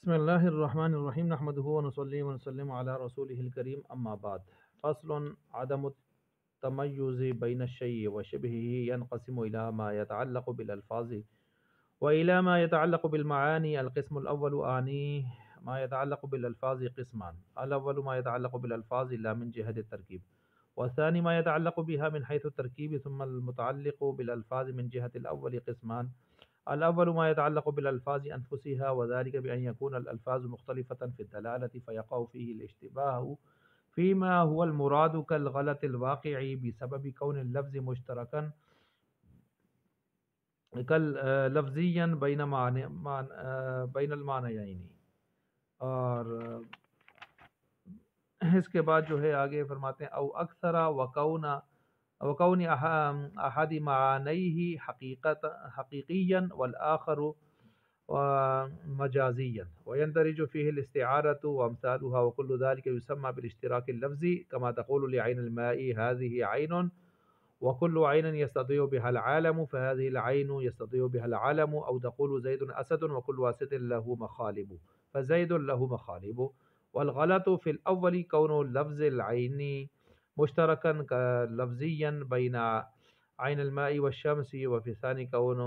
بسم اللہ الرحمن الرحیم نحمدہ ونصلی ونسلم علی رسولہ الکریم اما بعد فصل عدم التمیز بین الشیء وشبہہ ينقسم الى ما يتعلق بالالفاظ والى ما يتعلق بالمعانی القسم الاول اعنی ما يتعلق بالالفاظ قسمان الاول ما يتعلق بالالفاظ لا من جهة الترکیب والثاني ما يتعلق بها من حيث التركيب ثم المتعلق بالالفاظ من جهة الاول قسمان الأول ما يتعلق بالألفاظ أنفسها وذلك بأن يكون الألفاظ مختلفة في الدلالة فيقع فيه الاشتباه فيما هو المراد كالغلط الواقع بسبب كون اللفظ مشتركا لفظيا بين المعنيين. اور اس کے بعد جو ہے آگے فرماتے ہیں او اکثر وكون أحد معانيه حقيقيا والآخر مجازيا ويندرج فيه الاستعارة وأمثالها وكل ذلك يسمى بالاشتراك اللفظي كما تقول لعين الماء هذه عين وكل عين يستضيء بها العالم فهذه العين يستضيء بها العالم أو تقول زيد أسد وكل أسد له مخالب فزيد له مخالب. والغلط في الأول كون لفظ العين مشتركا لفظيا بين عين الماء والشمس وفي الثاني كون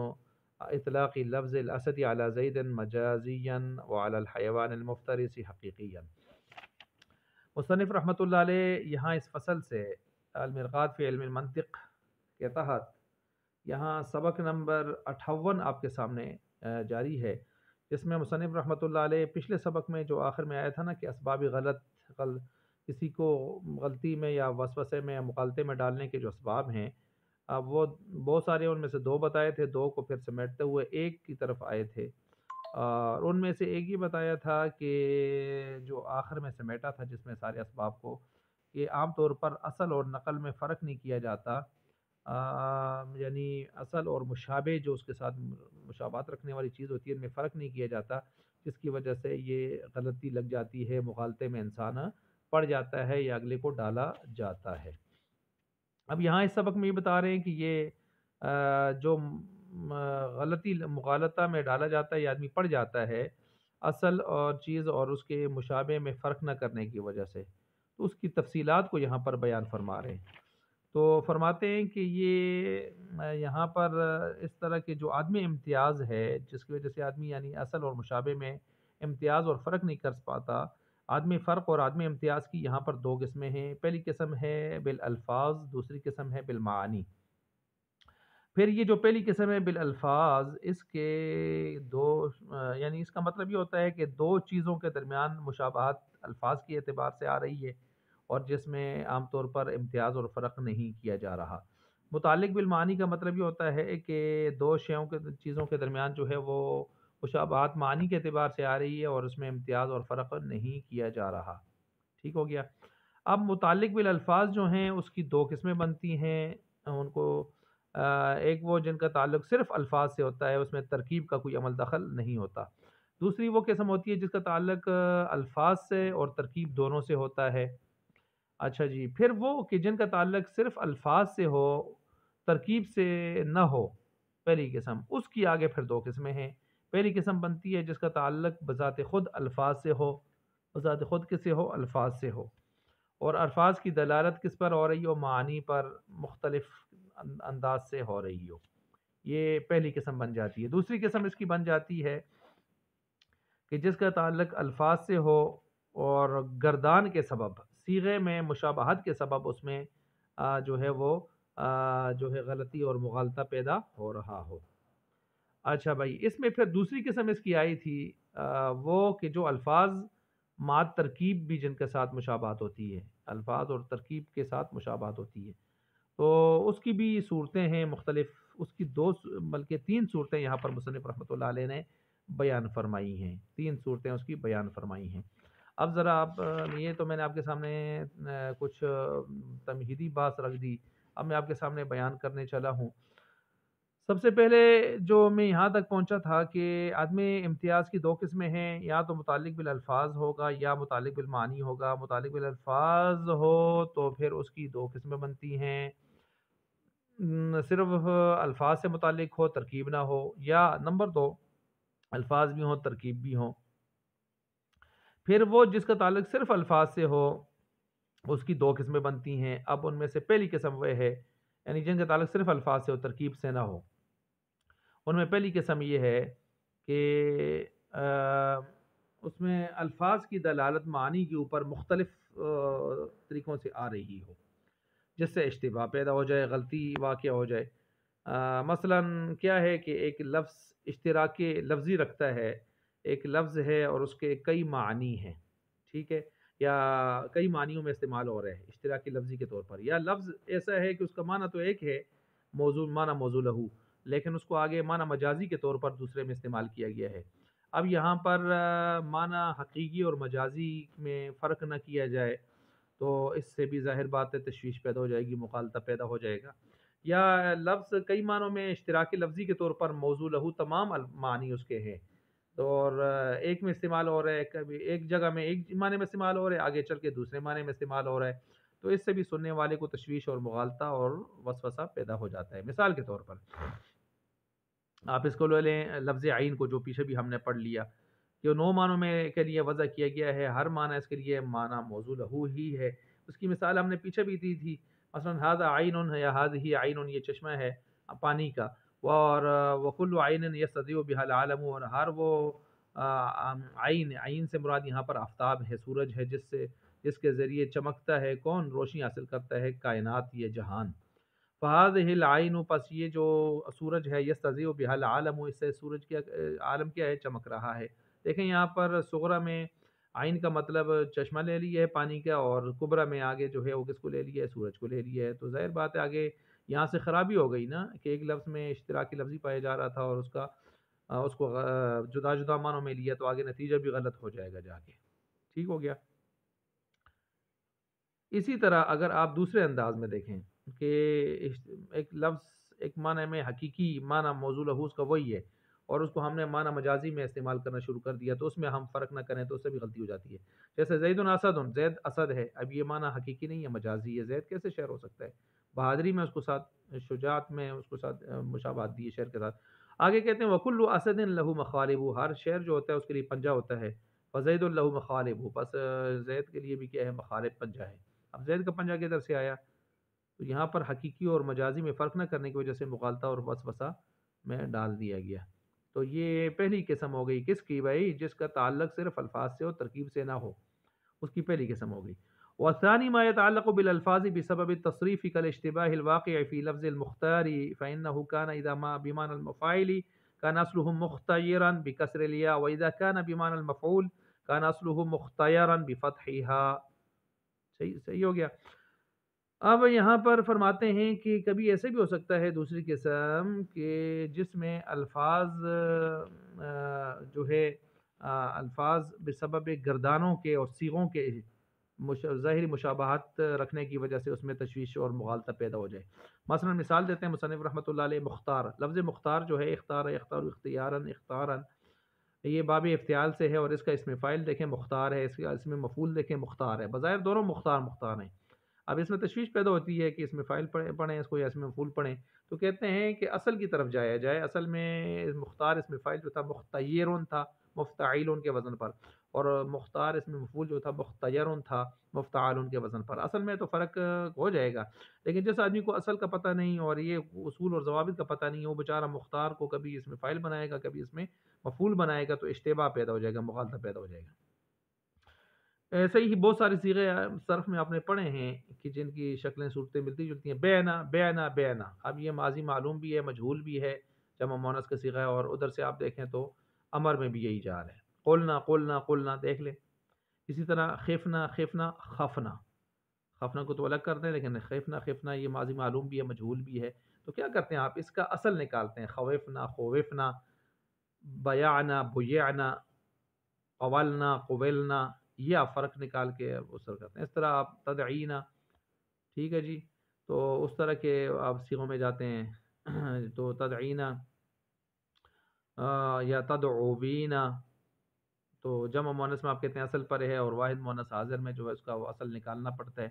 اطلاق لفظ الاسد على زید مجازیا وعلى الحیوان المفترس حقیقیا. مصنف رحمۃ اللہ علیہ یہاں اس فصل سے المرقات فی علم المنطق کے تحت یہاں سبق نمبر 58 آپ کے سامنے جاری ہے، جس میں مصنف رحمۃ اللہ علیہ پچھلے سبق میں جو آخر میں آیا تھا نا کہ اسباب کسی کو غلطی میں یا وسوسے میں یا مغالطے میں ڈالنے کے جو اسباب ہیں، اب وہ بہت سارے ان میں سے دو بتائے تھے، دو کو پھر سمیٹتے ہوئے ایک کی طرف آئے تھے، اور ان میں سے ایک ہی بتایا تھا کہ جو آخر میں سمیٹا تھا جس میں سارے اسباب کو، کہ عام طور پر اصل اور نقل میں فرق نہیں کیا جاتا، یعنی اصل اور مشابہ جو اس کے ساتھ مشابہت رکھنے والی چیز ہوتی ہے ان میں فرق نہیں کیا جاتا، جس کی وجہ سے یہ غلطی لگ جاتی ہے، مغالطے میں انسان پڑ جاتا ہے یا اگلے کو ڈالا جاتا ہے. اب یہاں اس سبق میں یہ بتا رہے ہیں کہ یہ جو غلطی مغالطہ میں ڈالا جاتا ہے یا آدمی پڑ جاتا ہے اصل اور چیز اور اس کے مشابہ میں فرق نہ کرنے کی وجہ سے، تو اس کی تفصیلات کو یہاں پر بیان فرما رہے ہیں. تو فرماتے ہیں کہ یہ یہاں پر اس طرح کے جو عدم امتیاز ہے جس کی وجہ سے آدمی یعنی اصل اور مشابہ میں امتیاز اور فرق نہیں کر پاتا، آدمی فرق اور آدمی امتیاز کی یہاں پر دو قسمیں ہیں. پہلی قسم ہے بالالفاظ، دوسری قسم ہے بالمعانی. پھر یہ جو پہلی قسم ہے بالالفاظ، اس کے دو یعنی اس کا مطلب یہ ہوتا ہے کہ دو چیزوں کے درمیان مشابہت الفاظ کے اعتبار سے آ رہی ہے اور جس میں عام طور پر امتیاز اور فرق نہیں کیا جا رہا. متعلق بالمعانی کا مطلب یہ ہوتا ہے کہ دو چیزوں کے درمیان جو ہے وہ مشابہت معنی کے اعتبار سے آ رہی ہے اور اس میں امتیاز اور فرق نہیں کیا جا رہا. ٹھیک ہو گیا. اب متعلق بالالفاظ جو ہیں اس کی دو قسمیں بنتی ہیں، ان کو ایک وہ جن کا تعلق صرف الفاظ سے ہوتا ہے، اس میں ترکیب کا کوئی عمل دخل نہیں ہوتا. دوسری وہ قسم ہوتی ہے جس کا تعلق الفاظ سے اور ترکیب دونوں سے ہوتا ہے. اچھا جی، پھر وہ کہ جن کا تعلق صرف الفاظ سے ہو، ترکیب سے نہ ہو، پہلی قسم، اس کی آگے پھر دو قسمیں ہیں. پہلی قسم بنتی ہے جس کا تعلق بذات خود الفاظ سے ہو، بذات خود کس سے ہو؟ الفاظ سے ہو، اور الفاظ کی دلالت کس پر ہو رہی ہو؟ معانی پر مختلف انداز سے ہو رہی ہو. یہ پہلی قسم بن جاتی ہے. دوسری قسم اس کی بن جاتی ہے کہ جس کا تعلق الفاظ سے ہو اور گردان کے سبب، صیغے میں مشابہت کے سبب اس میں جو ہے وہ جو ہے غلطی اور مغالطہ پیدا ہو رہا ہو. اچھا بھائی، اس میں پھر دوسری قسم اس کی آئی تھی وہ کہ جو الفاظ مع ترکیب بھی جن کے ساتھ مشابہت ہوتی ہے، الفاظ اور ترکیب کے ساتھ مشابہت ہوتی ہے، تو اس کی بھی صورتیں ہیں مختلف. اس کی دو بلکہ تین صورتیں یہاں پر مصنف رحمۃ اللہ علیہ نے بیان فرمائی ہیں، تین صورتیں اس کی بیان فرمائی ہیں. اب ذرا آپ یہ تو میں نے آپ کے سامنے کچھ تمہیدی بات رکھ دی، اب میں آپ کے سامنے بیان کرنے چلا ہوں. سب سے پہلے جو میں یہاں تک پہنچا تھا کہ عدم امتیاز کی دو قسمیں ہیں، یا تو متعلق بالالفاظ ہوگا یا متعلق بالمعانی ہوگا. متعلق بالالفاظ ہو تو پھر اس کی دو قسمیں بنتی ہیں، صرف الفاظ سے متعلق ہو، ترکیب نہ ہو، یا نمبر دو الفاظ بھی ہوں ترکیب بھی ہوں. پھر وہ جس کا تعلق صرف الفاظ سے ہو اس کی دو قسمیں بنتی ہیں. اب ان میں سے پہلی قسم وہ ہے یعنی جن کا تعلق صرف الفاظ سے ہو ترکیب سے نہ ہو. ان میں پہلی قسم یہ ہے کہ اس میں الفاظ کی دلالت معنی کے اوپر مختلف طریقوں سے آ رہی ہو جس سے اشتباہ پیدا ہو جائے، غلطی واقع ہو جائے. مثلا کیا ہے کہ ایک لفظ اشتراک لفظی رکھتا ہے، ایک لفظ ہے اور اس کے کئی معنی ہیں، ٹھیک ہے، یا کئی معنیوں میں استعمال ہو رہے ہیں اشتراکی لفظی کے طور پر، یا لفظ ایسا ہے کہ اس کا معنی تو ایک ہے، موضوع معنی موضوع لہو، لیکن اس کو آگے معنی مجازی کے طور پر دوسرے میں استعمال کیا گیا ہے. اب یہاں پر معنی حقیقی اور مجازی میں فرق نہ کیا جائے تو اس سے بھی ظاہر بات ہے تشویش پیدا ہو جائے گی، مغالطہ پیدا ہو جائے گا. یا لفظ کئی معنوں میں اشتراکی لفظی کے طور پر موضوع لہو تمام معنی اس کے ہیں، تو اور ایک میں استعمال ہو رہا ہے، کبھی ایک جگہ میں ایک معنی میں استعمال ہو رہا ہے، آگے چل کے دوسرے معنی میں استعمال ہو رہا ہے، تو اس سے بھی سننے والے کو تشویش اور مغالطہ اور وسوسہ پیدا ہو جاتا ہے. مثال کے طور پر آپ اس کو لے لیں لفظ عین کو، جو پیچھے بھی ہم نے پڑھ لیا کہ 9 معنوں میں کے لیے وضع کیا گیا ہے، ہر معنی اس کے لیے معنی موضوع لہو ہی ہے. اس کی مثال ہم نے پیچھے بھی دی تھی، مثلا ھذا عین ہے یا ھذہ عین، یہ چشمہ ہے پانی کا، اور وکل عین یستضیء بها العالم، اور ہر وہ عین سے مراد یہاں پر آفتاب ہے، سورج ہے، جس کے ذریعے چمکتا ہے کون، روشنی حاصل کرتا ہے کائنات، یہ جہان. فهذه العین، پس یہ جو سورج ہے، یستضیء بها العالم، اس سے سورج کیا عالم کیا ہے، چمک رہا ہے. دیکھیں یہاں پر صغرا میں عین کا مطلب چشمہ لے لیا ہے پانی کا، اور کبرا میں آگے جو ہے وہ کس کو لے لیا ہے، سورج کو لے لیا ہے. تو ظاہر بات ہے آگے یہاں سے خرابی ہو گئی نا کہ ایک لفظ میں اشتراکی لفظی پایا جا رہا تھا اور اس کو جدا جدا معنوں میں لیا، تو آگے نتیجہ بھی غلط ہو جائے گا جا کے. ٹھیک ہو گیا. اسی طرح اگر آپ دوسرے انداز میں دیکھیں کہ ایک لفظ ایک معنی میں حقیقی معنی موضوع لہو اس کا وہی ہے، اور اس کو ہم نے معنی مجازی میں استعمال کرنا شروع کر دیا، تو اس میں ہم فرق نہ کریں تو اس سے بھی غلطی ہو جاتی ہے. جیسے زید اسد، زید اسد ہے، اب یہ معنی حقیقی نہیں ہے، مجازی ہے. زید کیسے شعر ہو سکتا ہے؟ بہادری میں اس کو ساتھ، شجاعت میں اس کو ساتھ مشابہت دی ہے شعر کے ساتھ. آگے کہتے ہیں وَكُلُّ أَسَدٍ لَهُ مَخَالِبُ، ہر شعر جو ہوتا ہے اس کے لیے پنجہ ہوتا ہے. فَزَيْدٌ لَهُ مَخَالِبُ، بس زید کے لیے بھی کیا ہے، مخالب پنجہ ہے. اب زید کا پنجہ کدھر سے آیا؟ تو یہاں پر حقیقی اور مجازی میں فرق نہ کرنے کی وجہ سے مغالطہ اور وسوسہ میں ڈال دیا گیا. تو یہ پہلی قسم ہو گئی کس کی بھائی، جس کا تعلق صرف الفاظ سے ہو ترکیب سے نہ ہو، اس کی پہلی قسم ہو گئی. والثاني ما يتعلق بالالفاظ بسبب التصريف كالاشتباه الواقع في لفظ المختار، فانه كان اذا ما بمعنى المفاعل كان اصله مختيرا بكسر الياء، واذا كان بمعنى المفعول كان اصله مختيرا بفتحها. صحیح ہو گیا. اب یہاں پر فرماتے ہیں کہ کبھی ایسے بھی ہو سکتا ہے دوسری قسم کہ جس میں الفاظ جو ہے الفاظ بسبب گردانوں کے اور صیغوں کے ظاہری مشابہت رکھنے کی وجہ سے اس میں تشویش اور مغالطہ پیدا ہو جائے. مثلا مثال دیتے ہیں مصنف رحمۃ اللہ علیہ، مختار، لفظ مختار جو ہے اختار اختار اختیاراً اختاراً، یہ باب افتعال سے ہے، اور اس کا اسم فاعل دیکھیں مختار ہے، اس کا اسم مفعول دیکھیں مختار ہے. بظاہر دونوں مختار مختار ہیں. اب اس میں تشویش پیدا ہوتی ہے کہ اس میں فاعل پڑھیں اس کو یا اس میں مفعول پڑھیں. تو کہتے ہیں کہ اصل کی طرف جایا جائے. اصل میں مختار اس میں فاعل جو تھا مختیرون تھا، مفتعیلون کے وزن پر، اور مختار اس میں مفعول جو تھا مختیرون تھا، مفتعالون کے وزن پر. اصل میں تو فرق ہو جائے گا، لیکن جس آدمی کو اصل کا پتہ نہیں اور یہ اصول اور ضوابط کا پتہ نہیں ہے، وہ بیچارہ مختار کو کبھی اس میں فاعل بنائے گا، کبھی اس میں مفعول بنائے گا، تو اشتباہ پیدا ہو جائے گا، مغالطہ پیدا ہو جائے گا. ایسے ہی بہت ساری صیغے صرف میں آپ نے پڑھے ہیں کہ جن کی شکلیں صورتیں ملتی جلتی ہیں. بینا بینا بینا، اب یہ ماضی معلوم بھی ہے، مجہول بھی ہے، جمع مونس کا صیغہ ہے، اور ادھر سے آپ دیکھیں تو امر میں بھی یہی جا رہا ہے. قلنا قلنا قلنا دیکھ لیں. اسی طرح خفنا خفنا خفنا، خفنا کو تو الگ کر دیں، لیکن خفنا خفنا یہ ماضی معلوم بھی ہے، مجہول بھی ہے. تو کیا کرتے ہیں آپ اس کا اصل نکالتے ہیں، خوفنا خوفنا، بیعنا بیعنا، قولنا قبلنا، یہ آپ فرق نکال کے اسر کرتے ہیں. اس طرح آپ تدعینا، ٹھیک ہے جی، تو اس طرح کے آپ صیغوں میں جاتے ہیں. تو تدعینا یا تدعوبینا، تو جمع مونس میں آپ کہتے ہیں اصل پر ہے، اور واحد مونس حاضر میں جو ہے اس کا وہ اصل نکالنا پڑتا ہے.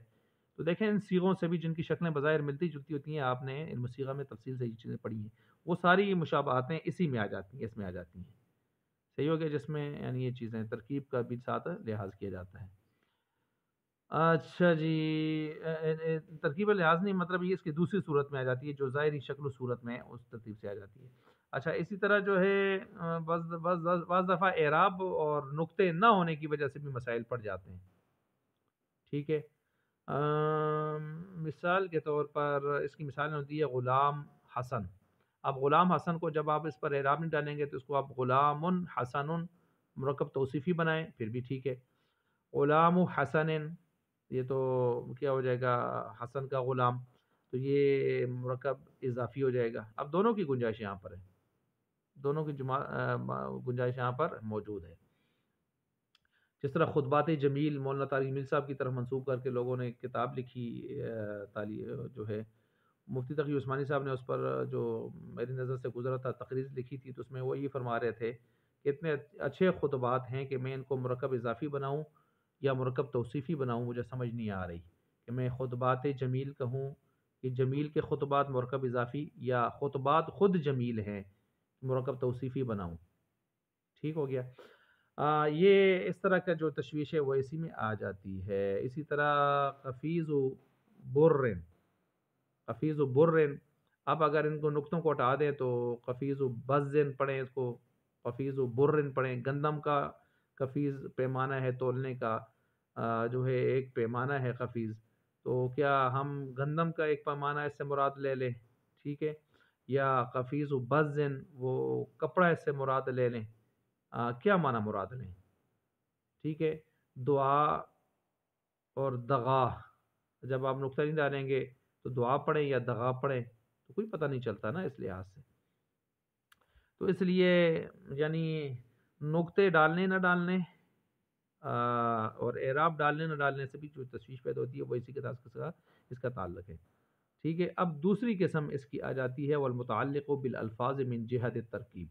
تو دیکھیں ان صیغوں سے بھی جن کی شکلیں بظاہر ملتی جلتی ہوتی ہیں، آپ نے علم صیغہ میں تفصیل سے یہ چیزیں پڑھی ہیں، وہ ساری مشابہاتیں اسی میں آ جاتی ہیں، اس میں آ جاتی ہیں. صحیح ہو گیا، جس میں یعنی یہ چیزیں ترکیب کا بھی ساتھ لحاظ کیا جاتا ہے۔ اچھا جی، ترکیب لحاظ نہیں، مطلب یہ اس کی دوسری صورت میں آ جاتی ہے جو ظاہری شکل و صورت میں اس ترتیب سے آ جاتی ہے۔ اچھا، اسی طرح جو ہے بعض دفعہ اعراب اور نقطے نہ ہونے کی وجہ سے بھی مسائل پڑ جاتے ہیں، ٹھیک ہے۔ مثال کے طور پر اس کی مثال ہوتی ہے غلام حسن۔ اب غلام حسن کو جب آپ اس پر اعراب نہیں ڈالیں گے تو اس کو آپ غلام حسن مرکب توصیفی بنائیں، پھر بھی ٹھیک ہے۔ غلام حسن، یہ تو کیا ہو جائے گا، حسن کا غلام، تو یہ مرکب اضافی ہو جائے گا۔ اب دونوں کی گنجائش یہاں پر ہے، دونوں کی گنجائش یہاں پر موجود ہے۔ جس طرح خطبات جمیل مولانا طارق جمیل صاحب کی طرف منسوب کر کے لوگوں نے ایک کتاب لکھی، جو ہے مفتی تقی عثمانی صاحب نے اس پر جو میری نظر سے گزرا تھا تقریر لکھی تھی، تو اس میں وہ یہ فرما رہے تھے کہ اتنے اچھے خطبات ہیں کہ میں ان کو مرکب اضافی بناؤں یا مرکب توصیفی بناؤں، مجھے سمجھ نہیں آ رہی کہ میں خطبات جمیل کہوں کہ جمیل کے خطبات مرکب اضافی، یا خطبات خود جمیل ہیں مرکب توصیفی بناؤں۔ ٹھیک ہو گیا۔ یہ اس طرح کا جو تشویش ہے وہ اسی میں آ جاتی ہے۔ اسی طرح قفیز و برن، قفیز و برن، اب اگر ان کو نقطوں کو ہٹا دیں تو قفیز و بزن پڑھیں، اس کو قفیز و برن پڑھیں۔ گندم کا قفیز پیمانہ ہے تولنے کا، جو ہے ایک پیمانہ ہے قفیز، تو کیا ہم گندم کا ایک پیمانہ اس سے مراد لے لیں، ٹھیک ہے، یا قفیز و بزن وہ کپڑا اس سے مراد لے لیں، کیا معنی مراد لیں، ٹھیک ہے۔ دعا اور دغا، جب آپ نقطہ نہیں ڈالیں گے تو دعا پڑھیں یا دغا پڑھیں تو کوئی پتہ نہیں چلتا نا اس لحاظ سے۔ تو اس لیے یعنی نقطے ڈالنے نہ ڈالنے اور اعراب ڈالنے نہ ڈالنے سے بھی جو تشویش پیدا ہوتی ہے وہ اسی کے ساتھ اس کا تعلق ہے، ٹھیک ہے۔ اب دوسری قسم اس کی آ جاتی ہے والمتعلق بالالفاظ من جہت الترکیب۔